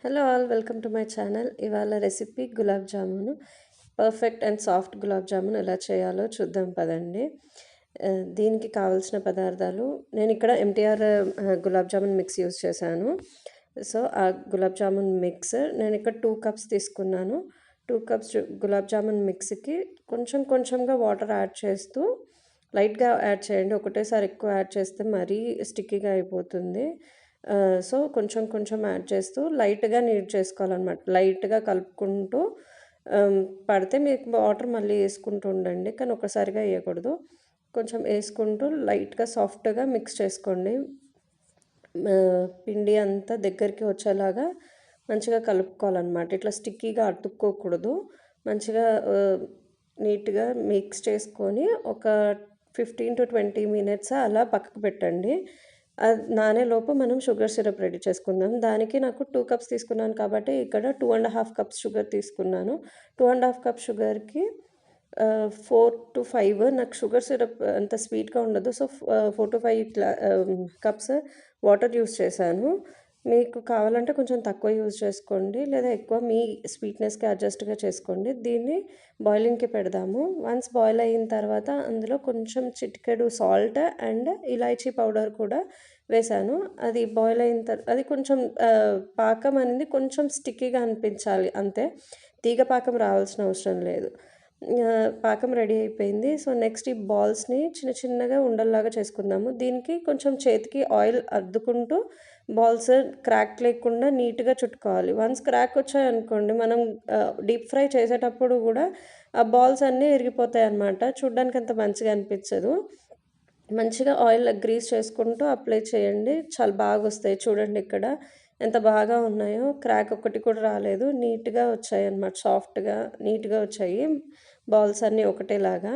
Hello all welcome to my channel. ఇవాళ recipe gulab జామును. Perfect and soft gulab jamun ఎలా చేయాలో చూద్దాం పదండి. దీనికి కావాల్సిన పదార్థాలు నేను ఇక్కడ ఎంటీఆర్ గులాబ్ జామున్ మిక్స్ యూస్ చేశాను. సో ఆ గులాబ్ జామున్ మిక్స్ నేను ఇక్కడ 2 కప్స్ తీసుకున్నాను. 2 కప్స్ గులాబ్ జామున్ మిక్స్కి కొంచెం కొంచెంగా వాటర్ యాడ్ చేస్తూ లైట్గా యాడ్ చేయండి. ఒకటేసారి ఎక్కువ యాడ్ చేస్తే మరీ స్టిక్కీగా అయిపోతుంది. సో కొంచెం కొంచెం యాడ్ చేస్తూ లైట్గా నీడ్ చేసుకోవాలన్నమాట. లైట్గా కలుపుకుంటూ పడితే మీకు వాటర్ మళ్ళీ వేసుకుంటూ ఉండండి, కానీ ఒకసారిగా వేయకూడదు. కొంచెం వేసుకుంటూ లైట్గా సాఫ్ట్గా మిక్స్ చేసుకోండి. పిండి అంతా దగ్గరికి వచ్చేలాగా మంచిగా కలుపుకోవాలన్నమాట. ఇట్లా స్టిక్కీగా అతుక్కోకూడదు. మంచిగా నీట్గా మిక్స్ చేసుకొని ఒక 15 to 20 మినిట్స్ అలా పక్కకు పెట్టండి. అది నానేలోపు మనం షుగర్ సిరప్ రెడీ చేసుకుందాం. దానికి నాకు 2 కప్స్ తీసుకున్నాను కాబట్టి ఇక్కడ 2½ కప్స్ షుగర్ తీసుకున్నాను. 2½ కప్ షుగర్కి 4 to 5 నాకు షుగర్ సిరప్ అంత స్వీట్గా ఉండదు. So 4 to 5 cups water use చేశాను. మీకు కావాలంటే కొంచెం తక్కువ యూజ్ చేసుకోండి, లేదా ఎక్కువ మీ స్వీట్నెస్కి అడ్జస్ట్గా చేసుకోండి. దీన్ని బాయిలింగ్కి పెడదాము. వన్స్ బాయిల్ అయిన తర్వాత అందులో కొంచెం చిటికెడు సాల్ట్ అండ్ ఇలాచీ పౌడర్ కూడా వేశాను. అది బాయిల్ అయిన అది కొంచెం పాకం అనేది కొంచెం స్టిక్కీగా అనిపించాలి అంతే, తీగ పాకం రావాల్సిన అవసరం లేదు. పాకం రెడీ అయిపోయింది. సో నెక్స్ట్ ఈ బాల్స్ని చిన్న చిన్నగా ఉండల్లాగా చేసుకుందాము. దీనికి కొంచెం చేతికి ఆయిల్ అద్దుకుంటూ బాల్స్ క్రాక్ లేకుండా నీట్గా చుట్టుకోవాలి. వన్స్ క్రాక్ వచ్చాయనుకోండి, మనం డీప్ ఫ్రై చేసేటప్పుడు కూడా ఆ బాల్స్ అన్నీ విరిగిపోతాయి అన్నమాట. చూడ్డానికి అంత మంచిగా అనిపించదు. మంచిగా ఆయిల్ గ్రీస్ చేసుకుంటూ అప్లై చేయండి, చాలా బాగా వస్తాయి. చూడండి ఇక్కడ ఎంత బాగా ఉన్నాయో, క్రాక్ ఒక్కటి కూడా రాలేదు. నీట్గా వచ్చాయి అన్నమాట, సాఫ్ట్గా నీట్గా వచ్చాయి బాల్స్ అన్నీ ఒకటేలాగా.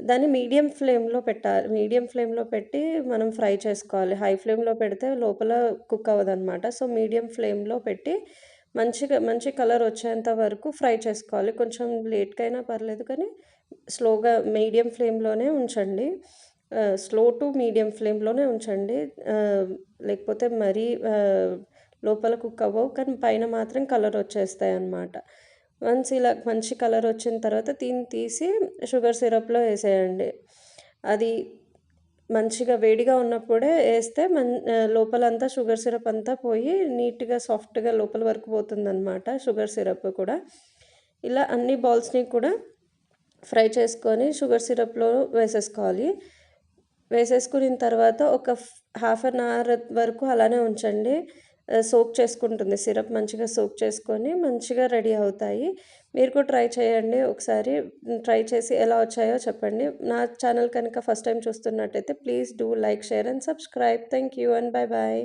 దాన్ని మీడియం ఫ్లేమ్లో పెట్టాలి. మీడియం ఫ్లేమ్లో పెట్టి మనం ఫ్రై చేసుకోవాలి. హై ఫ్లేమ్లో పెడితే లోపల కుక్ అవ్వదన్నమాట. సో మీడియం ఫ్లేమ్లో పెట్టి మంచి కలర్ వచ్చేంత వరకు ఫ్రై చేసుకోవాలి. కొంచెం లేట్గా అయినా పర్లేదు, కానీ స్లోగా మీడియం ఫ్లేమ్లోనే ఉంచండి. స్లో టు మీడియం ఫ్లేమ్లోనే ఉంచండి, లేకపోతే మరీ లోపల కుక్ అవ్వవు, కానీ పైన మాత్రం కలర్ వచ్చేస్తాయి అన్నమాట. వన్స్ ఇలా మంచి కలర్ వచ్చిన తర్వాత దీన్ని తీసి షుగర్ సిరప్లో వేసేయండి. అది మంచిగా వేడిగా ఉన్నప్పుడే వేస్తే లోపలంతా షుగర్ సిరప్ అంతా పోయి నీట్గా సాఫ్ట్గా లోపల వరకు పోతుందన్నమాట షుగర్ సిరప్ కూడా. ఇలా అన్ని బాల్స్ని కూడా ఫ్రై చేసుకొని షుగర్ సిరప్లో వేసేసుకోవాలి. వేసేసుకున్న తర్వాత ఒక హాఫ్ అన్ అవర్ వరకు అలానే ఉంచండి. సోక్ చేసుకుంటుంది సిరప్, మంచిగా సోక్ చేసుకొని మంచిగా రెడీ అవుతాయి. మీరు కూడా ట్రై చేయండి ఒకసారి. ట్రై చేసి ఎలా వచ్చాయో చెప్పండి. నా ఛానల్ కనుక ఫస్ట్ టైం చూస్తున్నట్టయితే please do like, share and subscribe. Thank you and bye bye.